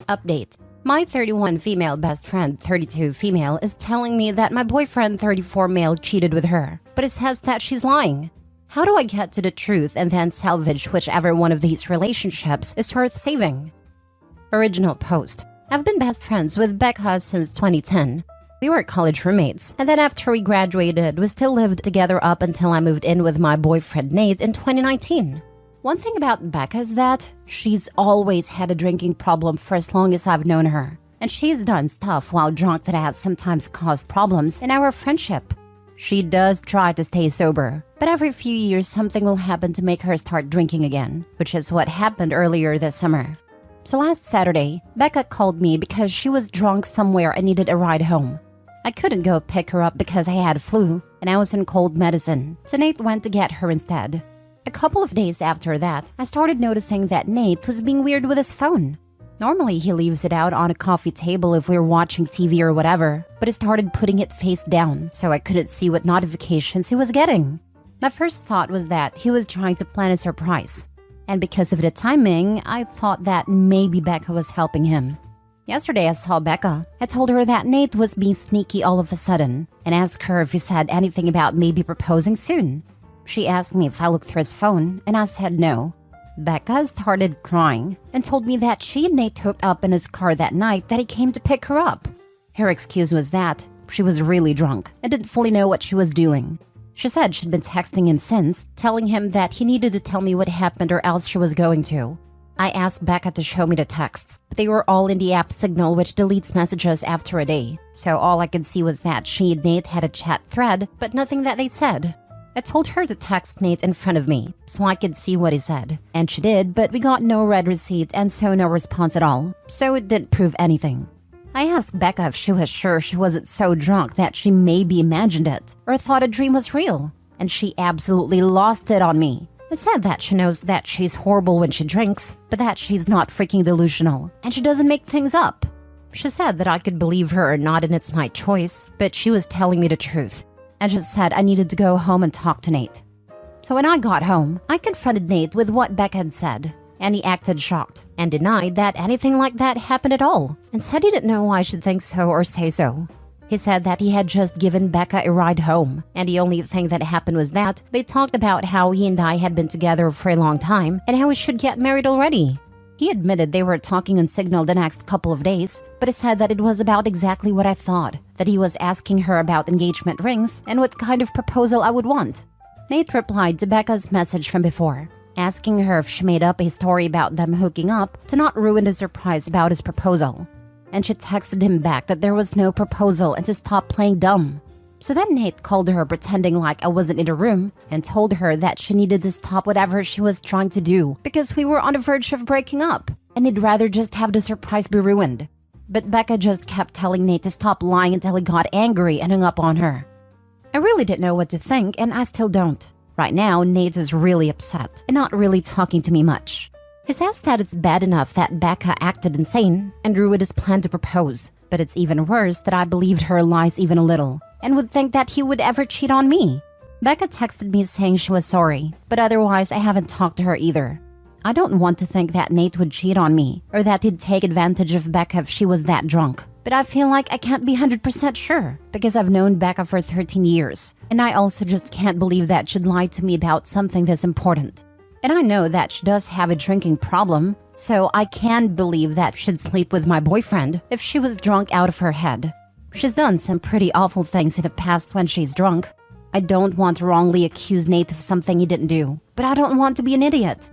Update. My 31 female best friend 32 female is telling me that my boyfriend 34 male cheated with her, but it says that she's lying. How do I get to the truth and then salvage whichever one of these relationships is worth saving? Original post. I've been best friends with Becca since 2010. We were college roommates, and then after we graduated, we still lived together up until I moved in with my boyfriend Nate in 2019. One thing about Becca is that she's always had a drinking problem for as long as I've known her, and she's done stuff while drunk that has sometimes caused problems in our friendship. She does try to stay sober, but every few years something will happen to make her start drinking again, which is what happened earlier this summer. So last Saturday, Becca called me because she was drunk somewhere and needed a ride home. I couldn't go pick her up because I had flu, and I was in cold medicine, so Nate went to get her instead. A couple of days after that, I started noticing that Nate was being weird with his phone. Normally, he leaves it out on a coffee table if we're watching TV or whatever, but he started putting it face down, so I couldn't see what notifications he was getting. My first thought was that he was trying to plan a surprise. And because of the timing, I thought that maybe Becca was helping him. Yesterday, I saw Becca. I told her that Nate was being sneaky all of a sudden, and asked her if he said anything about maybe proposing soon. She asked me if I looked through his phone, and I said no. Becca started crying and told me that she and Nate hooked up in his car that night that he came to pick her up. Her excuse was that she was really drunk and didn't fully know what she was doing. She said she'd been texting him since, telling him that he needed to tell me what happened or else she was going to. I asked Becca to show me the texts, but they were all in the app Signal, which deletes messages after a day. So all I could see was that she and Nate had a chat thread, but nothing that they said. I told her to text Nate in front of me, so I could see what he said. And she did, but we got no read receipt and so no response at all, so it didn't prove anything. I asked Becca if she was sure she wasn't so drunk that she maybe imagined it, or thought a dream was real, and she absolutely lost it on me. I said that she knows that she's horrible when she drinks, but that she's not freaking delusional, and she doesn't make things up. She said that I could believe her or not and it's my choice, but she was telling me the truth. I just said I needed to go home and talk to Nate. So when I got home, I confronted Nate with what Becca had said, and he acted shocked and denied that anything like that happened at all, and said he didn't know why I should think so or say so. He said that he had just given Becca a ride home, and the only thing that happened was that they talked about how he and I had been together for a long time and how we should get married already. He admitted they were talking on Signal the next couple of days, but he said that it was about exactly what I thought, that he was asking her about engagement rings and what kind of proposal I would want. Nate replied to Becca's message from before, asking her if she made up a story about them hooking up to not ruin the surprise about his proposal. And she texted him back that there was no proposal and to stop playing dumb. So then Nate called her pretending like I wasn't in the room and told her that she needed to stop whatever she was trying to do because we were on the verge of breaking up and he'd rather just have the surprise be ruined. But Becca just kept telling Nate to stop lying until he got angry and hung up on her. I really didn't know what to think, and I still don't. Right now, Nate is really upset and not really talking to me much. He says that it's bad enough that Becca acted insane and ruined his plan to propose, but it's even worse that I believed her lies even a little and would think that he would ever cheat on me. Becca texted me saying she was sorry, but otherwise I haven't talked to her either. I don't want to think that Nate would cheat on me or that he'd take advantage of Becca if she was that drunk, but I feel like I can't be 100% sure because I've known Becca for 13 years, and I also just can't believe that she'd lie to me about something this important. And I know that she does have a drinking problem, so I can believe that she'd sleep with my boyfriend if she was drunk out of her head. She's done some pretty awful things in the past when she's drunk. I don't want to wrongly accuse Nate of something he didn't do, but I don't want to be an idiot.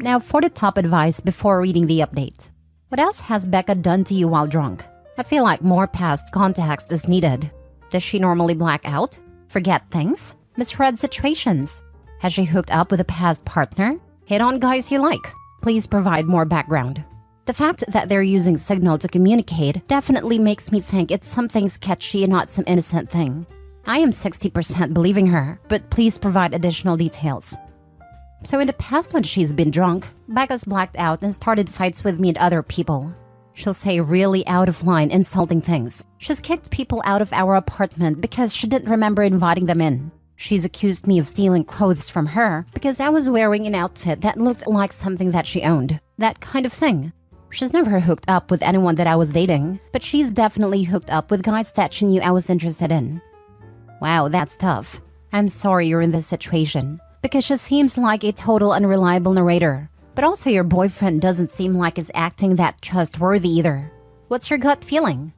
Now for the top advice before reading the update. What else has Becca done to you while drunk? I feel like more past context is needed. Does she normally black out? Forget things? Misread situations? Has she hooked up with a past partner? Hit on guys you like? Please provide more background. The fact that they're using Signal to communicate definitely makes me think it's something sketchy and not some innocent thing. I am 60% believing her, but please provide additional details. So in the past when she's been drunk, Becca's blacked out and started fights with me and other people. She'll say really out of line, insulting things. She's kicked people out of our apartment because she didn't remember inviting them in. She's accused me of stealing clothes from her because I was wearing an outfit that looked like something that she owned. That kind of thing. She's never hooked up with anyone that I was dating, but she's definitely hooked up with guys that she knew I was interested in. Wow, that's tough. I'm sorry you're in this situation, because she seems like a total unreliable narrator. But also your boyfriend doesn't seem like he's acting that trustworthy either. What's your gut feeling?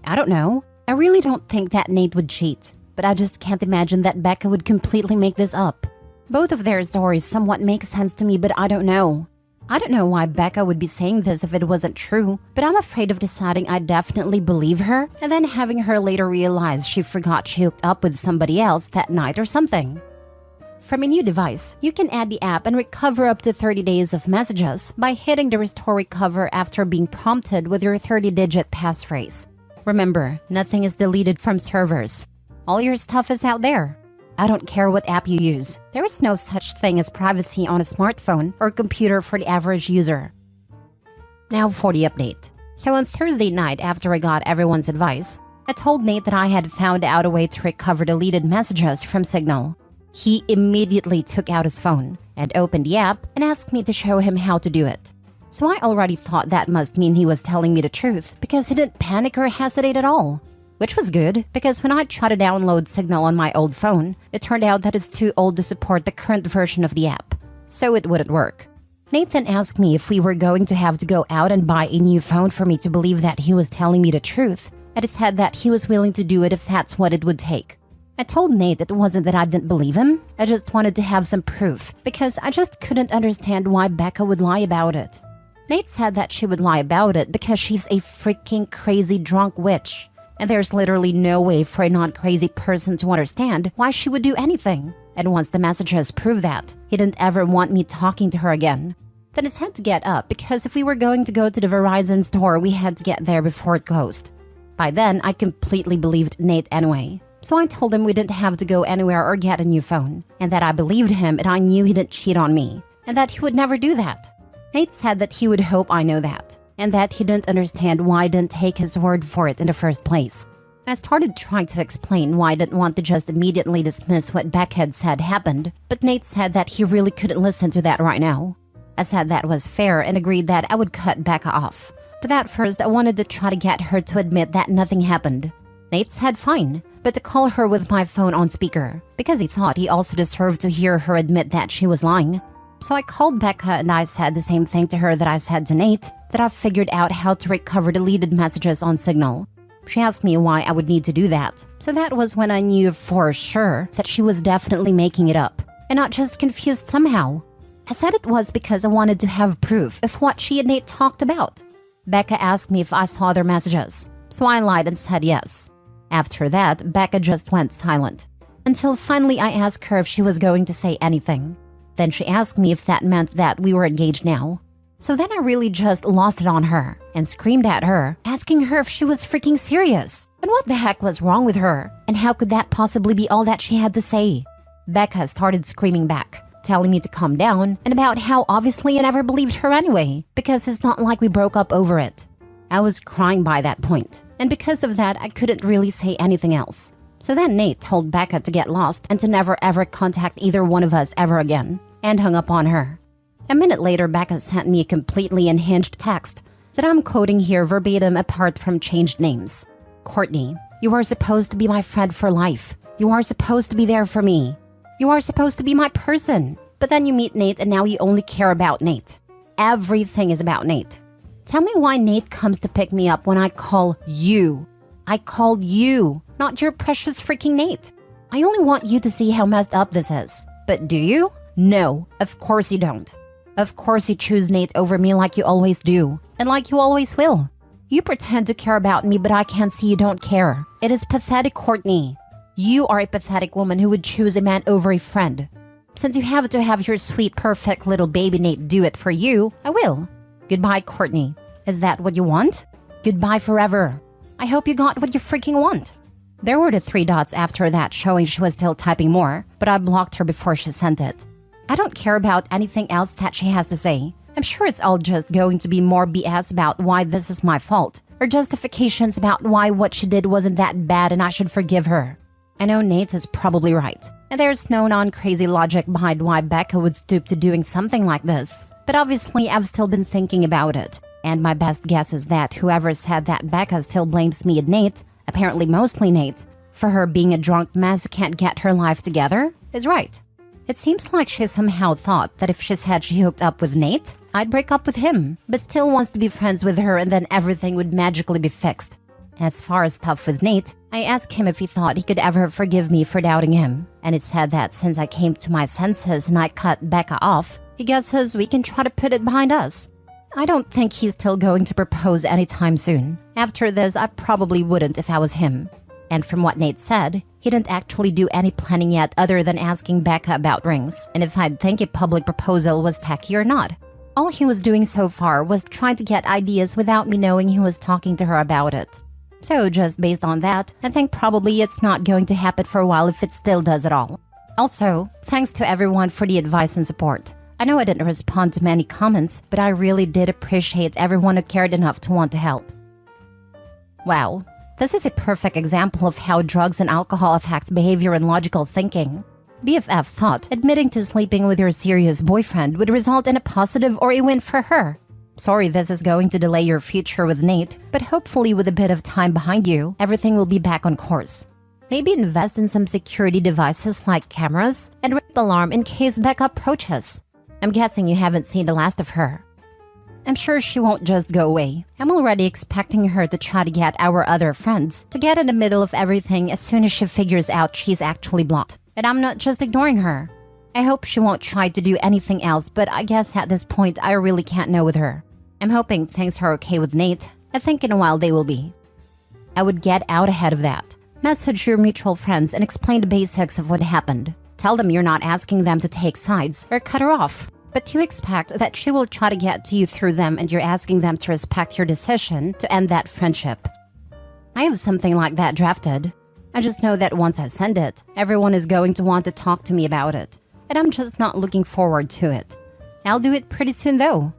I don't know. I really don't think that Nate would cheat, but I just can't imagine that Becca would completely make this up. Both of their stories somewhat make sense to me, but I don't know. I don't know why Becca would be saying this if it wasn't true, but I'm afraid of deciding I definitely believe her and then having her later realize she forgot she hooked up with somebody else that night or something. From a new device, you can add the app and recover up to 30 days of messages by hitting the Restore Recover after being prompted with your 30-digit passphrase. Remember, nothing is deleted from servers. All your stuff is out there. I don't care what app you use. There is no such thing as privacy on a smartphone or computer for the average user. Now for the update. So on Thursday night, after I got everyone's advice, I told Nate that I had found out a way to recover deleted messages from Signal. He immediately took out his phone and opened the app and asked me to show him how to do it. So I already thought that must mean he was telling me the truth because he didn't panic or hesitate at all. Which was good, because when I tried to download Signal on my old phone, it turned out that it's too old to support the current version of the app, so it wouldn't work. Nathan asked me if we were going to have to go out and buy a new phone for me to believe that he was telling me the truth, and he said that he was willing to do it if that's what it would take. I told Nate it wasn't that I didn't believe him, I just wanted to have some proof, because I just couldn't understand why Becca would lie about it. Nate said that she would lie about it because she's a freaking crazy drunk witch. And there's literally no way for a non-crazy person to understand why she would do anything. And once the messages prove that, he didn't ever want me talking to her again. Then his had to get up because if we were going to go to the Verizon store, we had to get there before it closed. By then, I completely believed Nate anyway. So I told him we didn't have to go anywhere or get a new phone, and that I believed him and I knew he didn't cheat on me, and that he would never do that. Nate said that he would hope I know that, and that he didn't understand why I didn't take his word for it in the first place. I started trying to explain why I didn't want to just immediately dismiss what Beck had said happened, but Nate said that he really couldn't listen to that right now. I said that was fair and agreed that I would cut Becca off. But at first, I wanted to try to get her to admit that nothing happened. Nate said fine, but to call her with my phone on speaker, because he thought he also deserved to hear her admit that she was lying. So I called Becca and I said the same thing to her that I said to Nate, that I've figured out how to recover deleted messages on Signal. She asked me why I would need to do that, so that was when I knew for sure that she was definitely making it up, and not just confused somehow. I said it was because I wanted to have proof of what she and Nate talked about. Becca asked me if I saw their messages, so I lied and said yes. After that, Becca just went silent, until finally I asked her if she was going to say anything. Then she asked me if that meant that we were engaged now. So then I really just lost it on her and screamed at her, asking her if she was freaking serious. And what the heck was wrong with her? And how could that possibly be all that she had to say? Becca started screaming back, telling me to calm down and about how obviously I never believed her anyway, because it's not like we broke up over it. I was crying by that point, and because of that, I couldn't really say anything else. So then Nate told Becca to get lost and to never ever contact either one of us ever again, and hung up on her. A minute later, Becca sent me a completely unhinged text that I'm quoting here verbatim apart from changed names. Courtney, you are supposed to be my friend for life. You are supposed to be there for me. You are supposed to be my person. But then you meet Nate and now you only care about Nate. Everything is about Nate. Tell me why Nate comes to pick me up when I call you. I called you, not your precious freaking Nate. I only want you to see how messed up this is. But do you? No, of course you don't. Of course you choose Nate over me like you always do, and like you always will. You pretend to care about me, but I can see you don't care. It is pathetic, Courtney. You are a pathetic woman who would choose a man over a friend. Since you have to have your sweet, perfect little baby Nate do it for you, I will. Goodbye, Courtney. Is that what you want? Goodbye forever. I hope you got what you freaking want. There were the 3 dots after that showing she was still typing more, but I blocked her before she sent it. I don't care about anything else that she has to say. I'm sure it's all just going to be more BS about why this is my fault, or justifications about why what she did wasn't that bad and I should forgive her. I know Nate is probably right, and there's no non-crazy logic behind why Becca would stoop to doing something like this. But obviously, I've still been thinking about it, And my best guess is that whoever said that Becca still blames me and Nate, apparently mostly Nate, for her being a drunk mess who can't get her life together, is right. It seems like she somehow thought that if she said she hooked up with Nate, I'd break up with him, but still wants to be friends with her and then everything would magically be fixed. As far as stuff with Nate, I asked him if he thought he could ever forgive me for doubting him, and he said that since I came to my senses and I cut Becca off, he guesses we can try to put it behind us. I don't think he's still going to propose anytime soon. After this, I probably wouldn't if I was him. And from what Nate said, he didn't actually do any planning yet other than asking Becca about rings, and if I'd think a public proposal was tacky or not. All he was doing so far was trying to get ideas without me knowing he was talking to her about it. So just based on that, I think probably it's not going to happen for a while if it still does at all. Also, thanks to everyone for the advice and support. I know I didn't respond to many comments, but I really did appreciate everyone who cared enough to want to help. Wow, this is a perfect example of how drugs and alcohol affects behavior and logical thinking. BFF thought admitting to sleeping with your serious boyfriend would result in a positive or a win for her. Sorry this is going to delay your future with Nate, but hopefully with a bit of time behind you, everything will be back on course. Maybe invest in some security devices like cameras and rape alarm in case Becca approaches. I'm guessing you haven't seen the last of her. I'm sure she won't just go away. I'm already expecting her to try to get our other friends to get in the middle of everything as soon as she figures out she's actually blocked. And I'm not just ignoring her. I hope she won't try to do anything else, but I guess at this point I really can't know with her. I'm hoping things are okay with Nate. I think in a while they will be. I would get out ahead of that. Message your mutual friends and explain the basics of what happened. Tell them you're not asking them to take sides or cut her off, but you expect that she will try to get to you through them and you're asking them to respect your decision to end that friendship. I have something like that drafted. I just know that once I send it, everyone is going to want to talk to me about it, and I'm just not looking forward to it. I'll do it pretty soon though.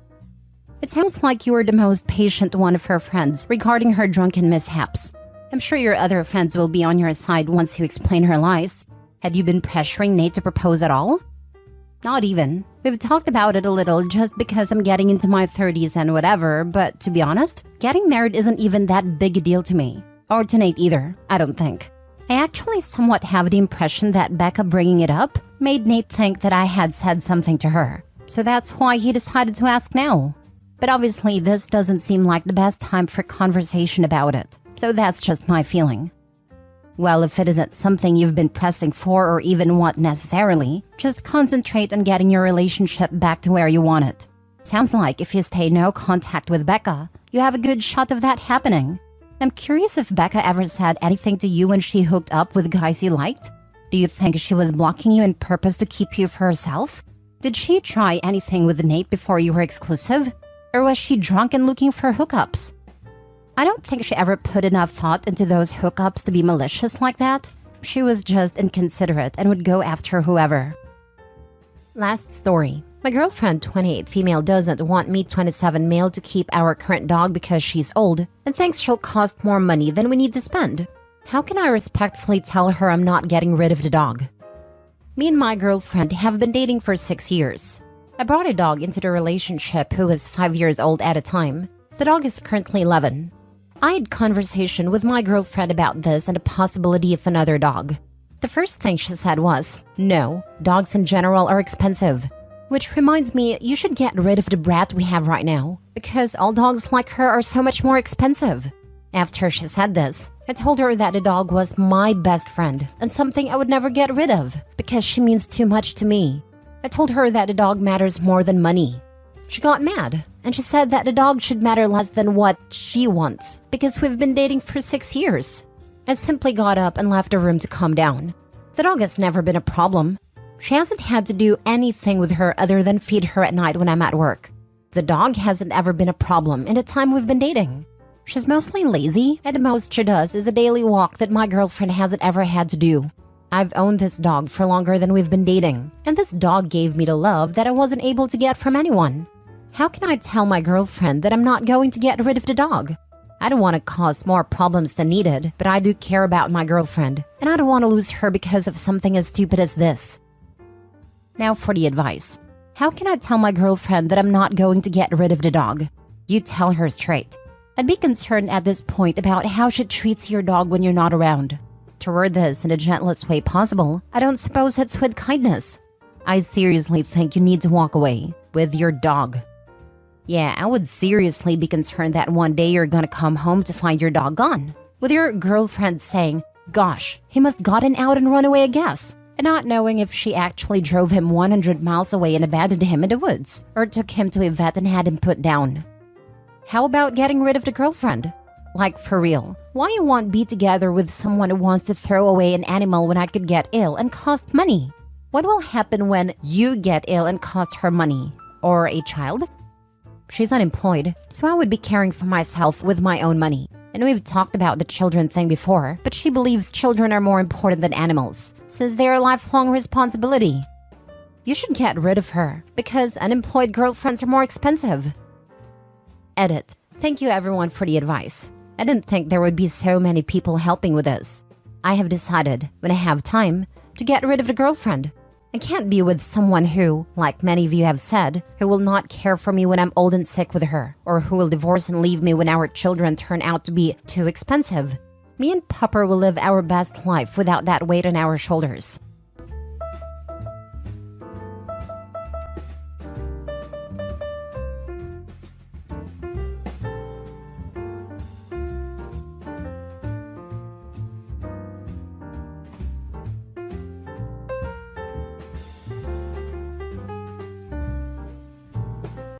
It sounds like you are the most patient one of her friends regarding her drunken mishaps. I'm sure your other friends will be on your side once you explain her lies. Had you been pressuring Nate to propose at all? Not even. We've talked about it a little just because I'm getting into my 30s and whatever, but to be honest, getting married isn't even that big a deal to me. Or to Nate either, I don't think. I actually somewhat have the impression that Becca bringing it up made Nate think that I had said something to her. So that's why he decided to ask now. But obviously this doesn't seem like the best time for conversation about it. So that's just my feeling. Well, if it isn't something you've been pressing for or even want necessarily, just concentrate on getting your relationship back to where you want it. Sounds like if you stay no contact with Becca, you have a good shot of that happening. I'm curious if Becca ever said anything to you when she hooked up with guys you liked? Do you think she was blocking you on purpose to keep you for herself? Did she try anything with Nate before you were exclusive? Or was she drunk and looking for hookups? I don't think she ever put enough thought into those hookups to be malicious like that. She was just inconsiderate and would go after whoever. Last story. My girlfriend, 28 female, doesn't want me, 27 male, to keep our current dog because she's old and thinks she'll cost more money than we need to spend. How can I respectfully tell her I'm not getting rid of the dog? Me and my girlfriend have been dating for 6 years. I brought a dog into the relationship who was 5 years old at a time. The dog is currently 11. I had conversation with my girlfriend about this and the possibility of another dog. The first thing she said was, no, dogs in general are expensive. Which reminds me, you should get rid of the brat we have right now, because all dogs like her are so much more expensive. After she said this, I told her that the dog was my best friend and something I would never get rid of, because she means too much to me. I told her that the dog matters more than money. She got mad, and she said that the dog should matter less than what she wants, because we've been dating for 6 years. I simply got up and left the room to calm down. The dog has never been a problem. She hasn't had to do anything with her other than feed her at night when I'm at work. The dog hasn't ever been a problem in the time we've been dating. She's mostly lazy, and the most she does is a daily walk that my girlfriend hasn't ever had to do. I've owned this dog for longer than we've been dating, and this dog gave me the love that I wasn't able to get from anyone. How can I tell my girlfriend that I'm not going to get rid of the dog? I don't want to cause more problems than needed, but I do care about my girlfriend, and I don't want to lose her because of something as stupid as this. Now for the advice. How can I tell my girlfriend that I'm not going to get rid of the dog? You tell her straight. I'd be concerned at this point about how she treats your dog when you're not around. To word this in the gentlest way possible, I don't suppose it's with kindness. I seriously think you need to walk away with your dog. Yeah, I would seriously be concerned that one day you're gonna come home to find your dog gone, with your girlfriend saying, "Gosh, he must gotten out and run away, I guess," and not knowing if she actually drove him 100 miles away and abandoned him in the woods, or took him to a vet and had him put down. How about getting rid of the girlfriend? Like, for real, why you want be together with someone who wants to throw away an animal when I could get ill and cost money? What will happen when you get ill and cost her money? Or a child? She's unemployed, so I would be caring for myself with my own money. And we've talked about the children thing before, but she believes children are more important than animals, says they're a lifelong responsibility. You should get rid of her, because unemployed girlfriends are more expensive. Edit. Thank you everyone for the advice. I didn't think there would be so many people helping with this. I have decided, when I have time, to get rid of the girlfriend. I can't be with someone who, like many of you have said, who will not care for me when I'm old and sick with her, or who will divorce and leave me when our children turn out to be too expensive. Me and Pupper will live our best life without that weight on our shoulders.